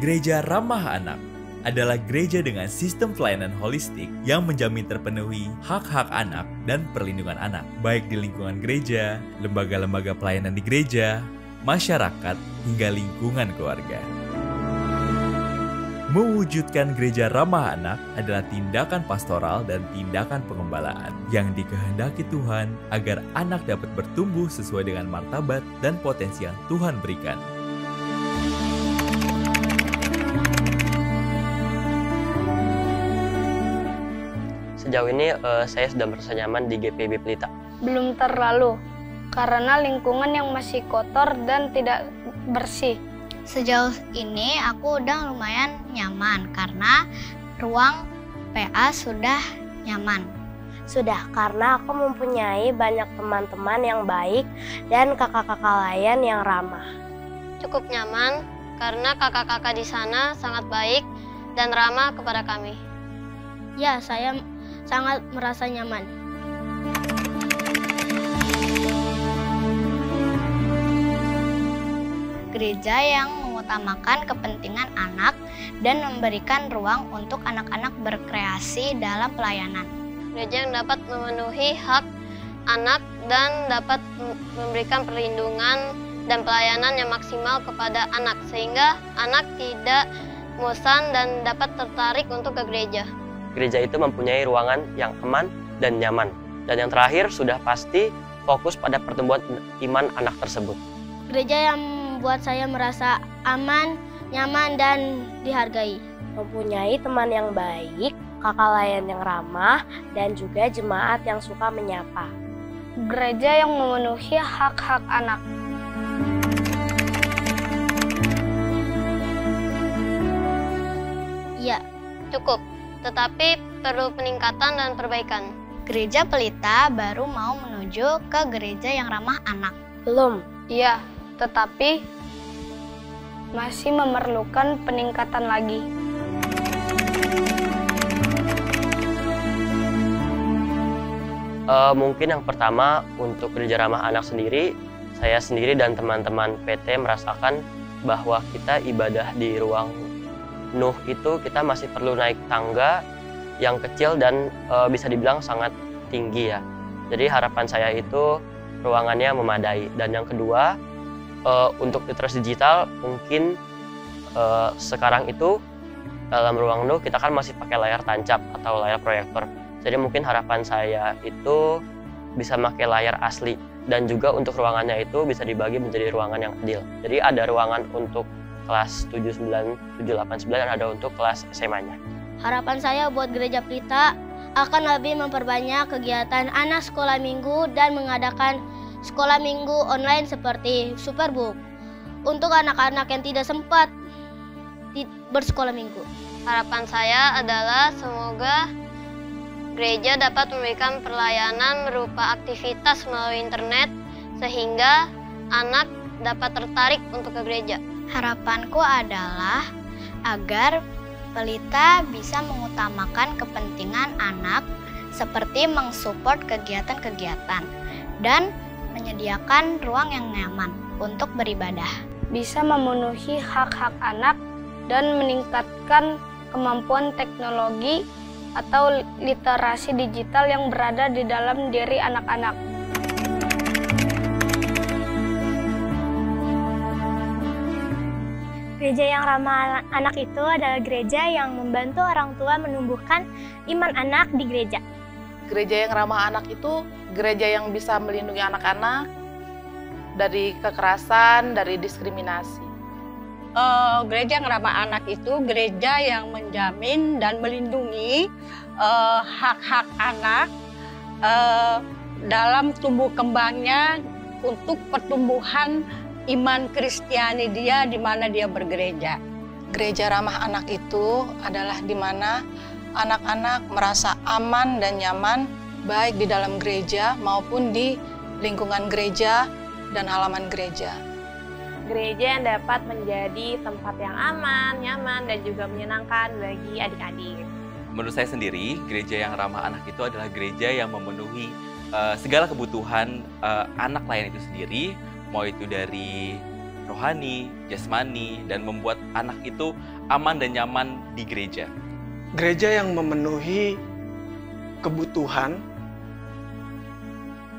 Gereja Ramah Anak adalah gereja dengan sistem pelayanan holistik yang menjamin terpenuhi hak-hak anak dan perlindungan anak, baik di lingkungan gereja, lembaga-lembaga pelayanan di gereja, masyarakat, hingga lingkungan keluarga. Mewujudkan gereja ramah anak adalah tindakan pastoral dan tindakan pengembalaan yang dikehendaki Tuhan agar anak dapat bertumbuh sesuai dengan martabat dan potensi yang Tuhan berikan. Sejauh ini saya sudah merasa nyaman di GPIB Pelita. Belum terlalu, karena lingkungan yang masih kotor dan tidak bersih. Sejauh ini aku udah lumayan nyaman karena ruang PA sudah nyaman. Sudah, karena aku mempunyai banyak teman-teman yang baik dan kakak-kakak lain yang ramah. Cukup nyaman karena kakak-kakak di sana sangat baik dan ramah kepada kami. Ya, saya sangat merasa nyaman. Gereja yang mengutamakan kepentingan anak dan memberikan ruang untuk anak-anak berkreasi dalam pelayanan. Gereja yang dapat memenuhi hak anak dan dapat memberikan perlindungan dan pelayanan yang maksimal kepada anak, sehingga anak tidak bosan dan dapat tertarik untuk ke gereja. Gereja itu mempunyai ruangan yang aman dan nyaman. Dan yang terakhir sudah pasti fokus pada pertumbuhan iman anak tersebut. Gereja yang membuat saya merasa aman, nyaman, dan dihargai. Mempunyai teman yang baik, kakak lain yang ramah, dan juga jemaat yang suka menyapa. Gereja yang memenuhi hak-hak anak. Ya, cukup. Tetapi perlu peningkatan dan perbaikan. Gereja Pelita baru mau menuju ke gereja yang ramah anak. Belum. Iya, tetapi masih memerlukan peningkatan lagi. Mungkin yang pertama untuk gereja ramah anak sendiri, saya sendiri dan teman-teman PT merasakan bahwa kita ibadah di ruang Nuh itu kita masih perlu naik tangga yang kecil dan bisa dibilang sangat tinggi ya. Jadi harapan saya itu ruangannya memadai. Dan yang kedua, untuk literasi digital mungkin sekarang itu dalam ruang Nuh kita kan masih pakai layar tancap atau layar proyektor. Jadi mungkin harapan saya itu bisa pakai layar asli. Dan juga untuk ruangannya itu bisa dibagi menjadi ruangan yang adil. Jadi ada ruangan untuk kelas 7, 9, 7, 8, 9 dan ada untuk kelas SMA-nya. Harapan saya buat Gereja Pelita akan lebih memperbanyak kegiatan anak sekolah minggu dan mengadakan sekolah minggu online seperti Superbook untuk anak-anak yang tidak sempat bersekolah minggu. Harapan saya adalah semoga gereja dapat memberikan pelayanan berupa aktivitas melalui internet sehingga anak dapat tertarik untuk ke gereja. Harapanku adalah agar Pelita bisa mengutamakan kepentingan anak seperti mensupport kegiatan-kegiatan dan menyediakan ruang yang nyaman untuk beribadah. Bisa memenuhi hak-hak anak dan meningkatkan kemampuan teknologi atau literasi digital yang berada di dalam diri anak-anak. Gereja yang ramah anak itu adalah gereja yang membantu orang tua menumbuhkan iman anak di gereja. Gereja yang ramah anak itu gereja yang bisa melindungi anak-anak dari kekerasan, dari diskriminasi. Gereja yang ramah anak itu gereja yang menjamin dan melindungi hak-hak anak dalam tumbuh kembangnya untuk pertumbuhan iman Kristiani dia di mana dia bergereja. Gereja ramah anak itu adalah di mana anak-anak merasa aman dan nyaman baik di dalam gereja maupun di lingkungan gereja dan halaman gereja. Gereja yang dapat menjadi tempat yang aman, nyaman, dan juga menyenangkan bagi adik-adik. Menurut saya sendiri, gereja yang ramah anak itu adalah gereja yang memenuhi segala kebutuhan anak lain itu sendiri, mau itu dari rohani, jasmani, dan membuat anak itu aman dan nyaman di gereja. Gereja yang memenuhi kebutuhan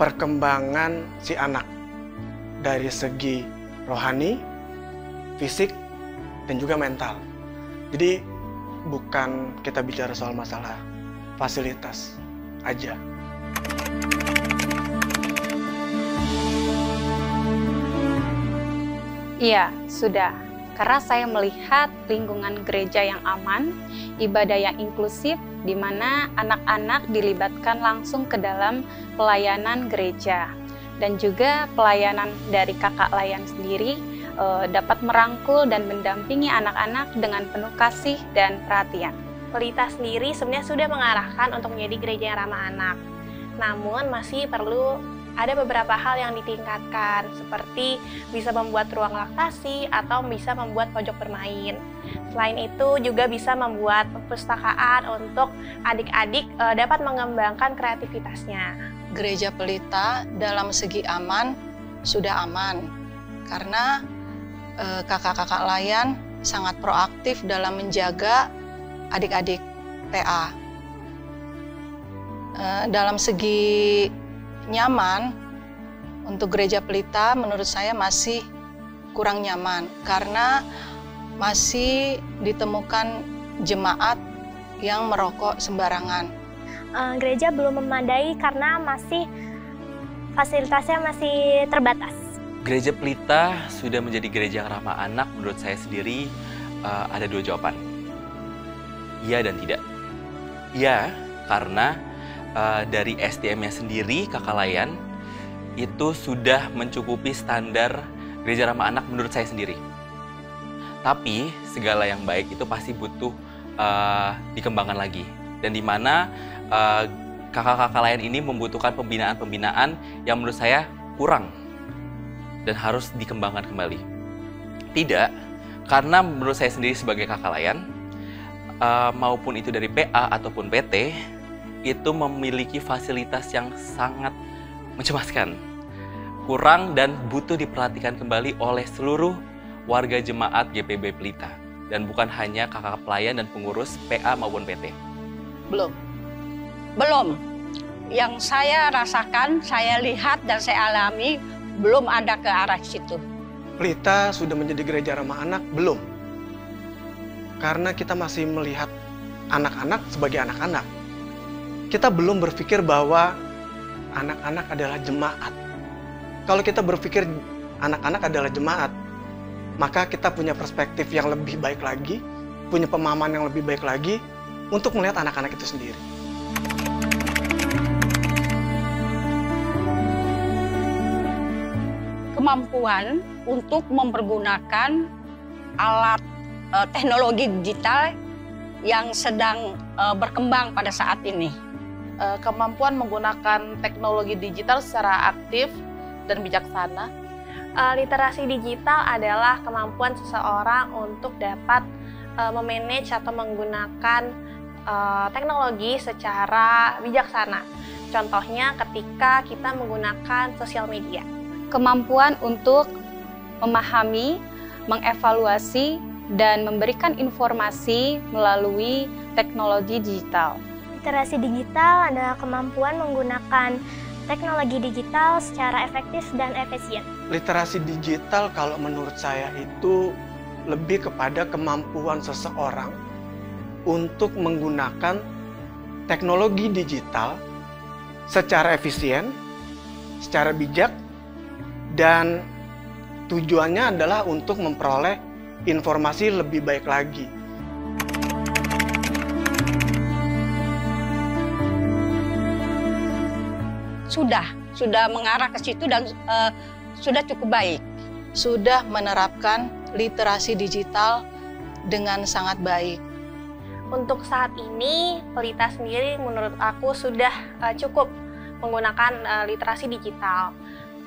perkembangan si anak dari segi rohani, fisik, dan juga mental. Jadi bukan kita bicara soal masalah fasilitas aja. Iya, sudah. Karena saya melihat lingkungan gereja yang aman, ibadah yang inklusif, di mana anak-anak dilibatkan langsung ke dalam pelayanan gereja. Dan juga pelayanan dari kakak layan sendiri dapat merangkul dan mendampingi anak-anak dengan penuh kasih dan perhatian. Pelita sendiri sebenarnya sudah mengarahkan untuk menjadi gereja yang ramah anak. Namun masih perlu ada beberapa hal yang ditingkatkan, seperti bisa membuat ruang laktasi atau bisa membuat pojok bermain. Selain itu juga bisa membuat perpustakaan untuk adik-adik dapat mengembangkan kreativitasnya. Gereja Pelita dalam segi aman sudah aman, karena kakak-kakak layan sangat proaktif dalam menjaga adik-adik PA. Dalam segi nyaman, untuk Gereja Pelita menurut saya masih kurang nyaman karena masih ditemukan jemaat yang merokok sembarangan. Gereja belum memadai karena fasilitasnya masih terbatas. Gereja Pelita sudah menjadi gereja yang ramah anak. Menurut saya sendiri ada dua jawaban, iya dan tidak. Iya, karena dari SDM-nya sendiri, kakak layan, itu sudah mencukupi standar gereja ramah anak menurut saya sendiri. Tapi segala yang baik itu pasti butuh dikembangkan lagi. Dan di mana kakak-kakak layan ini membutuhkan pembinaan-pembinaan yang menurut saya kurang dan harus dikembangkan kembali. Tidak, karena menurut saya sendiri sebagai kakak layan, maupun itu dari PA ataupun PT, itu memiliki fasilitas yang sangat mencemaskan, kurang dan butuh diperhatikan kembali oleh seluruh warga jemaat GPB Pelita, dan bukan hanya kakak pelayan dan pengurus PA maupun PT. Belum. Yang saya rasakan, saya lihat dan saya alami, belum ada ke arah situ. Pelita sudah menjadi gereja ramah anak? Belum. Karena kita masih melihat anak-anak sebagai anak-anak. Kita belum berpikir bahwa anak-anak adalah jemaat. Kalau kita berpikir anak-anak adalah jemaat, maka kita punya perspektif yang lebih baik lagi, punya pemahaman yang lebih baik lagi untuk melihat anak-anak itu sendiri. Kemampuan untuk mempergunakan alat teknologi digital yang sedang berkembang pada saat ini. Kemampuan menggunakan teknologi digital secara aktif dan bijaksana. Literasi digital adalah kemampuan seseorang untuk dapat memanage atau menggunakan teknologi secara bijaksana. Contohnya ketika kita menggunakan sosial media. Kemampuan untuk memahami, mengevaluasi, dan memberikan informasi melalui teknologi digital. Literasi digital adalah kemampuan menggunakan teknologi digital secara efektif dan efisien. Literasi digital kalau menurut saya itu lebih kepada kemampuan seseorang untuk menggunakan teknologi digital secara efisien, secara bijak, dan tujuannya adalah untuk memperoleh informasi lebih baik lagi. Sudah mengarah ke situ dan sudah cukup baik. Sudah menerapkan literasi digital dengan sangat baik. Untuk saat ini, Pelita sendiri menurut aku sudah cukup menggunakan literasi digital.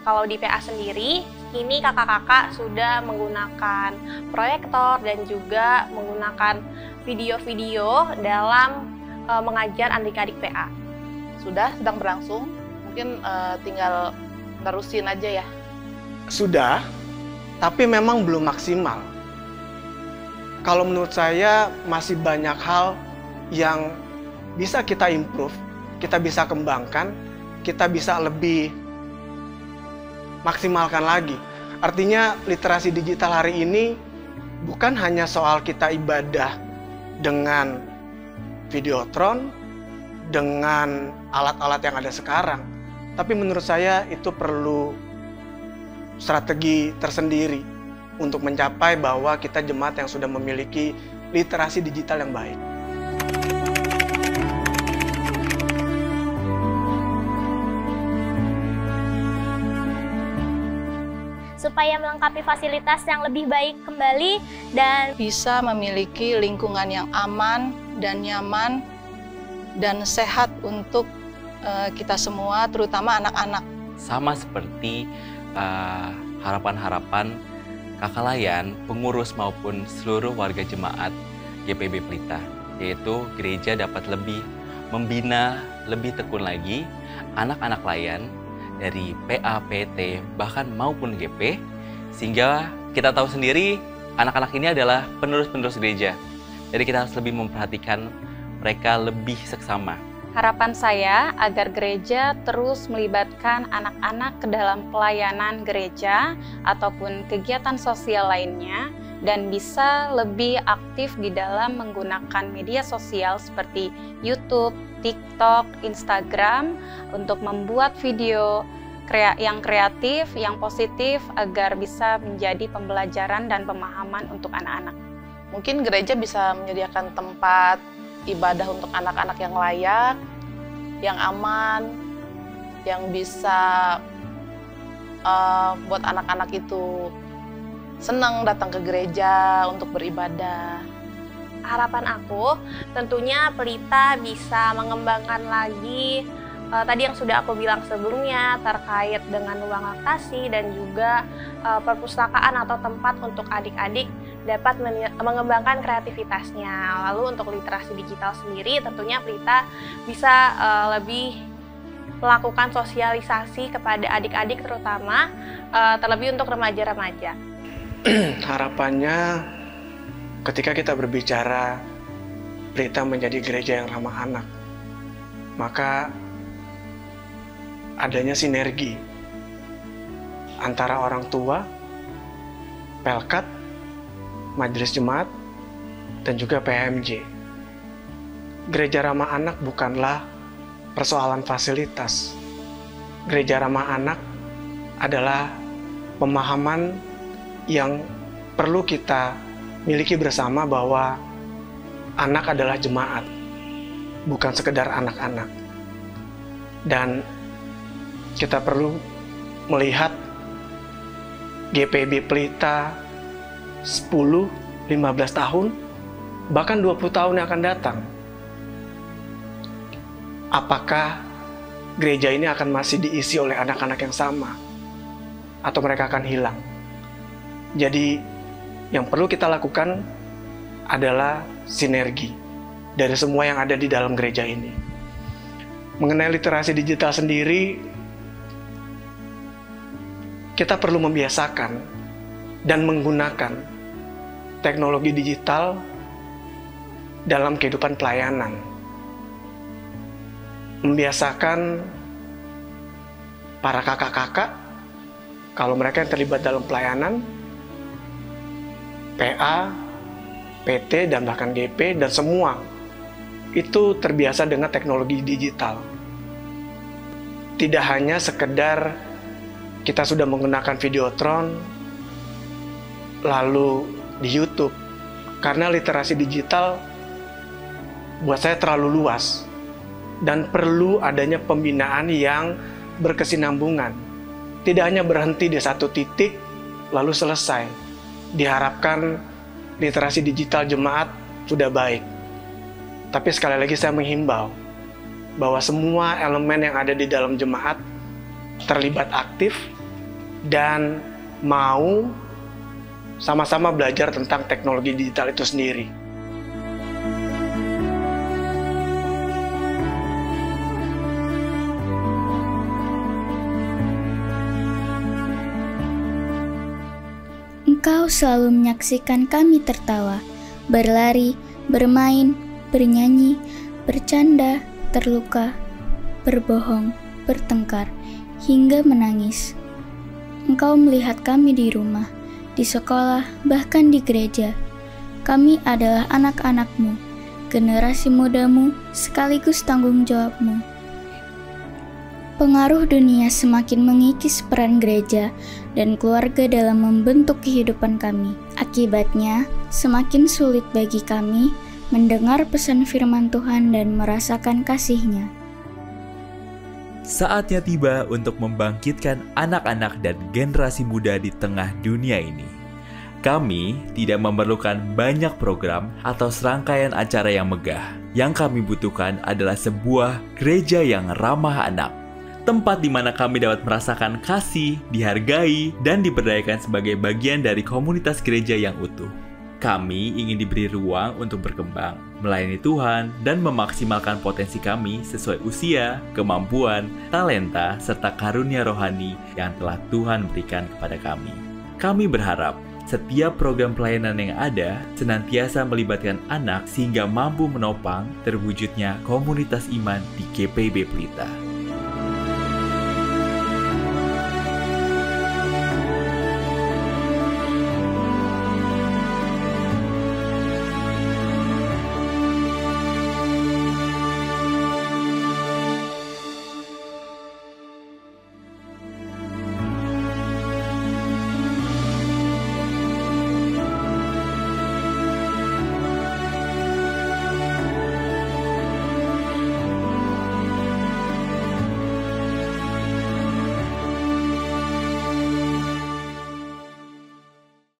Kalau di PA sendiri, ini kakak-kakak sudah menggunakan proyektor dan juga menggunakan video-video dalam mengajar adik-adik PA. Sudah, sedang berlangsung. Mungkin tinggal terusin aja ya. Sudah, tapi memang belum maksimal. Kalau menurut saya masih banyak hal yang bisa kita improve, kita bisa kembangkan, kita bisa lebih maksimalkan lagi. Artinya literasi digital hari ini bukan hanya soal kita ibadah dengan videotron, dengan alat-alat yang ada sekarang. Tapi menurut saya itu perlu strategi tersendiri untuk mencapai bahwa kita jemaat yang sudah memiliki literasi digital yang baik. Supaya melengkapi fasilitas yang lebih baik kembali dan bisa memiliki lingkungan yang aman dan nyaman dan sehat untuk kita semua, terutama anak-anak. Sama seperti harapan-harapan Kakak Layan, pengurus maupun seluruh warga jemaat GPB Pelita, yaitu gereja dapat lebih membina lebih tekun lagi anak-anak Layan dari PA, PT, bahkan maupun GP, sehingga kita tahu sendiri anak-anak ini adalah penerus-penerus gereja. Jadi kita harus lebih memperhatikan mereka lebih seksama. Harapan saya agar gereja terus melibatkan anak-anak ke dalam pelayanan gereja ataupun kegiatan sosial lainnya dan bisa lebih aktif di dalam menggunakan media sosial seperti YouTube, TikTok, Instagram untuk membuat video yang kreatif, yang positif agar bisa menjadi pembelajaran dan pemahaman untuk anak-anak. Mungkin gereja bisa menyediakan tempat ibadah untuk anak-anak yang layak, yang aman, yang bisa buat anak-anak itu senang datang ke gereja untuk beribadah. Harapan aku tentunya Pelita bisa mengembangkan lagi tadi yang sudah aku bilang sebelumnya terkait dengan ruang laktasi dan juga perpustakaan atau tempat untuk adik-adik dapat mengembangkan kreativitasnya. Lalu untuk literasi digital sendiri tentunya Pelita bisa lebih melakukan sosialisasi kepada adik-adik terutama terlebih untuk remaja-remaja. Harapannya ketika kita berbicara Pelita menjadi gereja yang ramah anak, maka adanya sinergi antara orang tua, Pelkat, Majelis Jemaat, dan juga PMJ. Gereja ramah anak bukanlah persoalan fasilitas. Gereja ramah anak adalah pemahaman yang perlu kita miliki bersama bahwa anak adalah jemaat, bukan sekedar anak-anak. Dan kita perlu melihat GPB Pelita 10, 15 tahun, bahkan 20 tahun yang akan datang. Apakah gereja ini akan masih diisi oleh anak-anak yang sama? Atau mereka akan hilang? Jadi, yang perlu kita lakukan adalah sinergi dari semua yang ada di dalam gereja ini. Mengenai literasi digital sendiri, kita perlu membiasakan dan menggunakan teknologi digital dalam kehidupan pelayanan. Membiasakan para kakak-kakak, kalau mereka yang terlibat dalam pelayanan, PA, PT, dan bahkan GP, dan semua, itu terbiasa dengan teknologi digital. Tidak hanya sekedar kita sudah menggunakan videotron, lalu di YouTube, karena literasi digital buat saya terlalu luas dan perlu adanya pembinaan yang berkesinambungan. Tidak hanya berhenti di satu titik lalu selesai. Diharapkan literasi digital jemaat sudah baik. Tapi sekali lagi saya menghimbau bahwa semua elemen yang ada di dalam jemaat terlibat aktif dan mau sama-sama belajar tentang teknologi digital itu sendiri. Engkau selalu menyaksikan kami tertawa, berlari, bermain, bernyanyi, bercanda, terluka, berbohong, bertengkar, hingga menangis. Engkau melihat kami di rumah, di sekolah, bahkan di gereja. Kami adalah anak-anak-Mu, generasi mudamu, sekaligus tanggung jawab-Mu. Pengaruh dunia semakin mengikis peran gereja dan keluarga dalam membentuk kehidupan kami. Akibatnya, semakin sulit bagi kami mendengar pesan firman Tuhan dan merasakan kasih-Nya. Saatnya tiba untuk membangkitkan anak-anak dan generasi muda di tengah dunia ini. Kami tidak memerlukan banyak program atau serangkaian acara yang megah. Yang kami butuhkan adalah sebuah gereja yang ramah anak. Tempat di mana kami dapat merasakan kasih, dihargai, dan diberdayakan sebagai bagian dari komunitas gereja yang utuh. Kami ingin diberi ruang untuk berkembang, melayani Tuhan, dan memaksimalkan potensi kami sesuai usia, kemampuan, talenta, serta karunia rohani yang telah Tuhan berikan kepada kami. Kami berharap setiap program pelayanan yang ada senantiasa melibatkan anak sehingga mampu menopang terwujudnya komunitas iman di GPIB Pelita.